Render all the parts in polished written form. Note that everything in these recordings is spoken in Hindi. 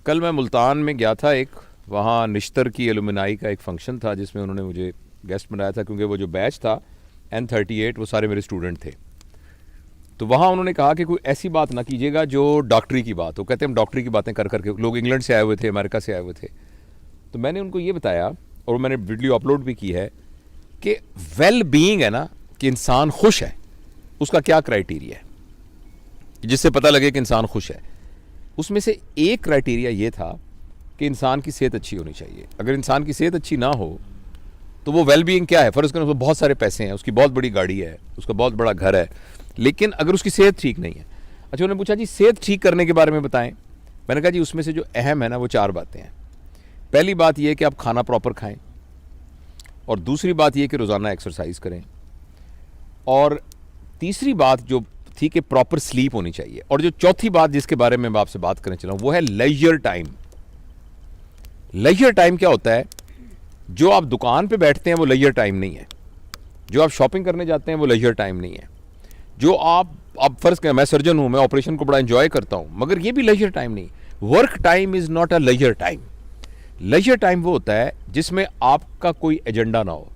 कल मैं मुल्तान में गया था, एक वहाँ निश्तर की एलुमनाई का एक फंक्शन था जिसमें उन्होंने मुझे गेस्ट बनाया था, क्योंकि वो जो बैच था N38 वो सारे मेरे स्टूडेंट थे। तो वहाँ उन्होंने कहा कि कोई ऐसी बात ना कीजिएगा जो डॉक्टरी की बात हो। कहते हम डॉक्टरी की बातें कर करके, लोग इंग्लैंड से आए हुए थे, अमेरिका से आए हुए थे। तो मैंने उनको ये बताया और मैंने वीडियो अपलोड भी की है कि वेल बीइंग है ना, कि इंसान खुश है, उसका क्या क्राइटेरिया है जिससे पता लगे कि इंसान खुश है। उसमें से एक क्राइटेरिया ये था कि इंसान की सेहत अच्छी होनी चाहिए। अगर इंसान की सेहत अच्छी ना हो तो वो वेल बीइंग क्या है, फर्ज करें उसको बहुत सारे पैसे हैं, उसकी बहुत बड़ी गाड़ी है, उसका बहुत बड़ा घर है, लेकिन अगर उसकी सेहत ठीक नहीं है। अच्छा, उन्होंने पूछा जी सेहत ठीक करने के बारे में बताएं। मैंने कहा जी उसमें से जो अहम है ना वो 4 बातें हैं। पहली बात यह है कि आप खाना प्रॉपर खाएं, और दूसरी बात यह कि रोज़ाना एक्सरसाइज करें, और तीसरी बात जो थी कि प्रॉपर स्लीप होनी चाहिए, और जो चौथी बात जिसके बारे में मैं आपसे बात करने चला हूं वो है लेजर टाइम। लेजर टाइम क्या होता है? जो आप दुकान पे बैठते हैं वो लेजर टाइम नहीं है, जो आप शॉपिंग करने जाते हैं वो लेजर टाइम नहीं है, जो आप फर्ज करें मैं सर्जन हूं, मैं ऑपरेशन को बड़ा एंजॉय करता हूं, मगर ये भी लेजर टाइम नहीं। Work time is not a leisure time. Leisure time वो होता है जिसमें आपका कोई एजेंडा ना हो।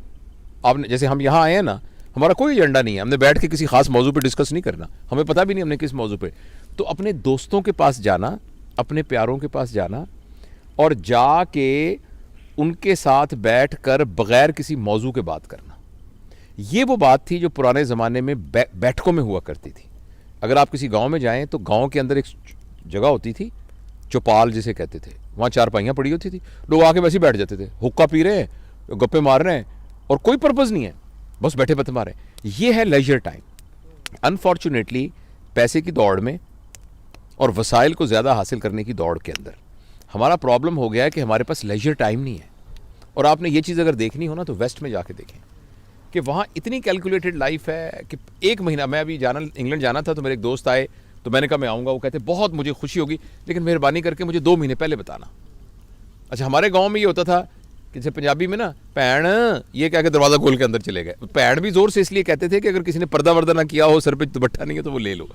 आपने जैसे हम यहाँ आए हैं ना, हमारा कोई एजेंडा नहीं है, हमने बैठ के किसी खास मौजू पे डिस्कस नहीं करना, हमें पता भी नहीं हमने किस मौजू पे। तो अपने दोस्तों के पास जाना, अपने प्यारों के पास जाना और जाके उनके साथ बैठकर बगैर किसी मौजू के बात करना, ये वो बात थी जो पुराने ज़माने में बैठकों में हुआ करती थी। अगर आप किसी गांव में जाएं तो गांव के अंदर एक जगह होती थी, चौपाल जिसे कहते थे, वहाँ चारपाइयाँ पड़ी होती थी, लोग आके वैसे ही बैठ जाते थे, हुक्का पी रहे हैं, गप्पे मार रहे हैं, और कोई पर्पज़ नहीं है, बस बैठे बते मारे। ये है लेजर टाइम। अनफॉर्चुनेटली पैसे की दौड़ में और वसाइल को ज़्यादा हासिल करने की दौड़ के अंदर हमारा प्रॉब्लम हो गया है कि हमारे पास लेजर टाइम नहीं है। और आपने ये चीज़ अगर देखनी हो ना तो वेस्ट में जाके देखें कि वहाँ इतनी कैलकुलेटेड लाइफ है कि एक महीना, मैं अभी इंग्लैंड जाना था तो मेरे एक दोस्त आए, तो मैंने कहा मैं आऊँगा, वो कहते बहुत मुझे खुशी होगी लेकिन मेहरबानी करके मुझे 2 महीने पहले बताना। अच्छा, हमारे गाँव में ये होता था कि जैसे पंजाबी में ना पैण ये कह के दरवाज़ा खोल के अंदर चले गए। पैण भी ज़ोर से इसलिए कहते थे कि अगर किसी ने पर्दा वर्दा ना किया हो, सर पे दुपट्टा नहीं है तो वो ले लो।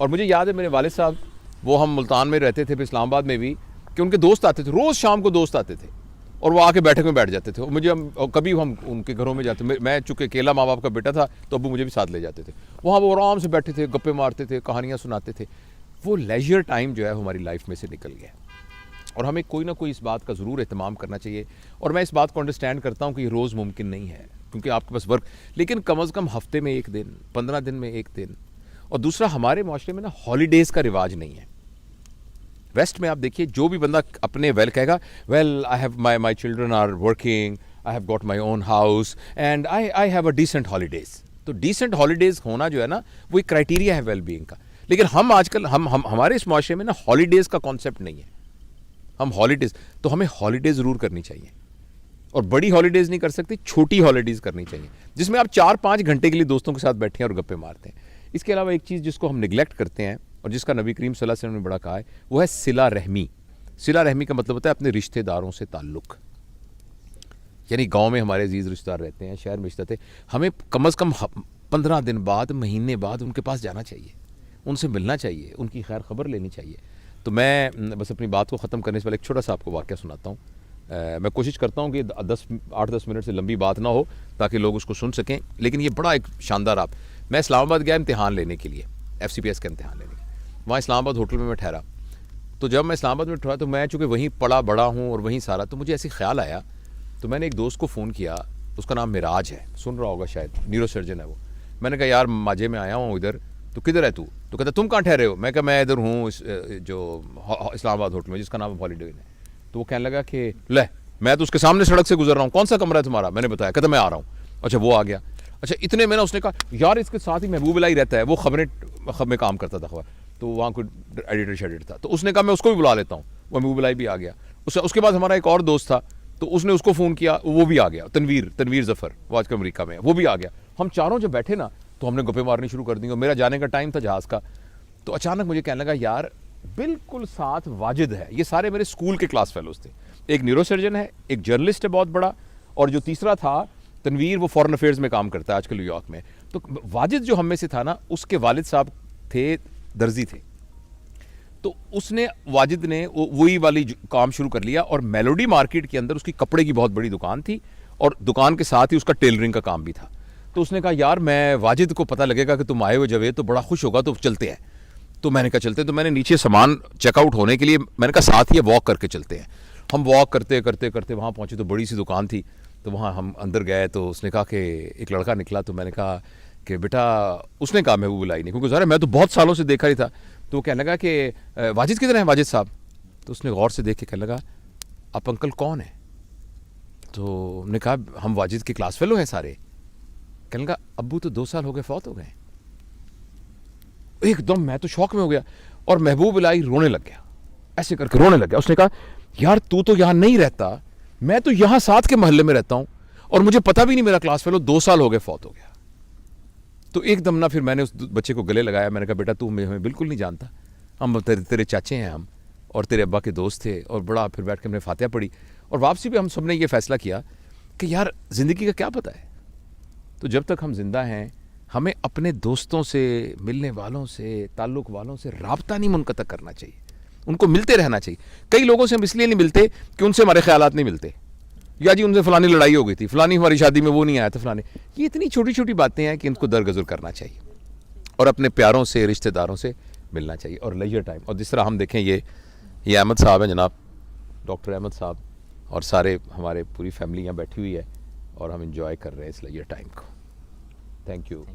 और मुझे याद है मेरे वालिद साहब, वो हम मुल्तान में रहते थे, फिर इस्लामाबाद में भी, कि उनके दोस्त आते थे, रोज़ शाम को दोस्त आते थे और वो आके बैठक में बैठ जाते थे। मुझे कभी हम उनके घरों में जाते, मैं चूँकि अकेला माँ बाप का बेटा था तो अबू मुझे भी साथ ले जाते थे। वहाँ वो आराम से बैठे थे, गप्पे मारते थे, कहानियाँ सुनाते थे। वो लेजर टाइम जो है हमारी लाइफ में से निकल गया, और हमें कोई ना कोई इस बात का ज़रूर एहतमाम करना चाहिए। और मैं इस बात को अंडरस्टैंड करता हूँ कि ये रोज़ मुमकिन नहीं है क्योंकि आपके पास वर्क, लेकिन कम अज़ कम हफ्ते में 1 दिन, 15 दिन में 1 दिन। और दूसरा, हमारे माशरे में ना हॉलीडेज़ का रिवाज नहीं है। वेस्ट में आप देखिए, जो भी बंदा अपने वेल कहेगा, well I have my children are working, I have got my own house and I have a decent holidays. तो डिसेंट हॉलीडेज़ होना जो है ना वो एक क्राइटेरिया है वेल बीइंग का। लेकिन हम आजकल हमारे इस माशरे में ना हॉलीडेज़ का कॉन्सेप्ट नहीं है। हम हॉलीडेज़, तो हमें हॉलीडेज़ ज़रूर करनी चाहिए, और बड़ी हॉलीडेज़ नहीं कर सकते, छोटी हॉलीडेज़ करनी चाहिए जिसमें आप 4-5 घंटे के लिए दोस्तों के साथ बैठे हैं और गप्पे मारते हैं। इसके अलावा एक चीज़ जिसको हम निगलेक्ट करते हैं और जिसका नबी करीम सल्लल्लाहु अलैहि वसल्लम ने बड़ा कहा है, वो है सिला रहमी। सिला रहमी का मतलब होता है अपने रिश्तेदारों से ताल्लुक़। यानी गांव में हमारे अजीज़ रिश्तेदार रहते हैं, शहर में रिश्तेदार थे, हमें कम अज़ कम 15 दिन बाद, महीने बाद उनके पास जाना चाहिए, उनसे मिलना चाहिए, उनकी खैर खबर लेनी चाहिए। तो मैं बस अपनी बात को ख़त्म करने से पहले एक छोटा सा आपको वाक़या सुनाता हूँ। मैं कोशिश करता हूँ कि 8-10 मिनट से लंबी बात ना हो ताकि लोग उसको सुन सकें, लेकिन ये बड़ा एक शानदार मैं इस्लामाबाद गया इम्तिहान लेने के लिए, FCPS का इम्तिहान लेने के लिए। वहाँ इस्लामाबाद होटल में मैं ठहरा। तो जब मैं इस्लामाबाद में ठहरा तो मैं चूँकि वहीं पढ़ा बड़ा हूँ और वहीं सारा, तो मुझे ऐसे ख्याल आया, तो मैंने एक दोस्त को फ़ोन किया, उसका नाम मिराज है, सुन रहा होगा शायद, न्यूरो सर्जन है वो। मैंने कहा यार माजे में आया हूँ इधर, तो किधर है तू? तो कहता तुम कहाँ ठहरे हो? मैं कहा मैं इधर हूँ जो इस्लामाबाद होटल में जिसका नाम हॉलीडे है। तो वो कहने लगा कि ले मैं तो उसके सामने सड़क से गुजर रहा हूँ, कौन सा कमरा है तुम्हारा? मैंने बताया, कहता मैं आ रहा हूँ। अच्छा, वो आ गया। अच्छा, इतने में ना उसने कहा यार इसके साथ ही महबूब इलाही रहता है, वो खबर में काम करता था, खबर तो वहाँ कोई एडिटर शेडिटर था, तो उसने कहा मैं उसको भी बुला लेता हूँ। वो महबूब इलाही भी आ गया। उसके बाद हमारा एक और दोस्त था, तो उसने उसको फ़ोन किया, वो भी आ गया, तनवीर ज़फ़र, वो आजकल अमेरिका में है, वो भी आ गया। हम चारों जब बैठे ना तो हमने गप्पे मारनी शुरू कर दी, और मेरा जाने का टाइम था जहाज़ का। तो अचानक मुझे कहने लगा यार बिल्कुल साथ वाजिद है, ये सारे मेरे स्कूल के क्लास फेलोज थे, एक न्यूरो सर्जन है, एक जर्नलिस्ट है बहुत बड़ा, और जो तीसरा था तनवीर, वो फॉरेन अफेयर्स में काम करता है आजकल न्यूयॉर्क में। तो वाजिद जो हम में से था ना, उसके वालिद साहब थे दर्जी थे। तो उसने वाजिद ने वही वाली काम शुरू कर लिया और मेलोडी मार्केट के अंदर उसकी कपड़े की बहुत बड़ी दुकान थी और दुकान के साथ ही उसका टेलरिंग का काम भी था। तो उसने कहा यार मैं वाजिद को पता लगेगा कि तुम आए हो जवेद तो बड़ा खुश होगा, तो चलते हैं। तो मैंने कहा चलते। तो मैंने नीचे सामान चेकआउट होने के लिए मैंने कहा साथ ही वॉक करके चलते हैं। हम वॉक करते करते करते वहाँ पहुँचे तो बड़ी सी दुकान थी। तो वहाँ हम अंदर गए तो उसने कहा कि एक लड़का निकला। तो मैंने कहा कि बेटा, उसने कहा महबूब इलाही ने, क्योंकि ज़रा मैं तो बहुत सालों से देखा ही था। तो वो कहने लगा कि वाजिद किधर है वाजिद साहब? तो उसने गौर से देख के कहने लगा आप अंकल कौन है? तो हमने कहा हम वाजिद के क्लास फेलो हैं सारे। कहने लगा अब्बू तो 2 साल हो गए फौत हो गए। एकदम मैं तो शौक में हो गया और महबूब इलाही रोने लग गया, ऐसे करके रोने लग गया। उसने कहा यार तू तो यहाँ नहीं रहता, मैं तो यहाँ साथ के मोहल्ले में रहता हूँ और मुझे पता भी नहीं मेरा क्लास फेलो 2 साल हो गए फौत हो गया। तो एकदम ना फिर मैंने उस बच्चे को गले लगाया। मैंने कहा बेटा तू हमें बिल्कुल नहीं जानता, हम तेरे चाचे हैं हम, और तेरे अब्बा के दोस्त थे। और बड़ा फिर बैठ के हमने फातिहा पढ़ी और वापसी पे हम सब ने ये फैसला किया कि यार ज़िंदगी का क्या पता है, तो जब तक हम जिंदा हैं हमें अपने दोस्तों से, मिलने वालों से, ताल्लुक़ वालों से राब्ता नहीं मुनक़ता करना चाहिए, उनको मिलते रहना चाहिए। कई लोगों से हम इसलिए नहीं मिलते कि उनसे हमारे ख्यालात नहीं मिलते, या जी उनसे फ़लानी लड़ाई हो गई थी, फ़लानी हमारी शादी में वो नहीं आया था, फ़लानी। ये इतनी छोटी छोटी बातें हैं कि इनको दरगुजर करना चाहिए और अपने प्यारों से, रिश्तेदारों से मिलना चाहिए और लेजर टाइम। और जिस तरह हम देखें ये अहमद साहब हैं जनाब, डॉक्टर अहमद साहब, और सारे हमारे पूरी फैमिली यहाँ बैठी हुई है और हम इंजॉय कर रहे हैं इस लेजर टाइम को। Thank you.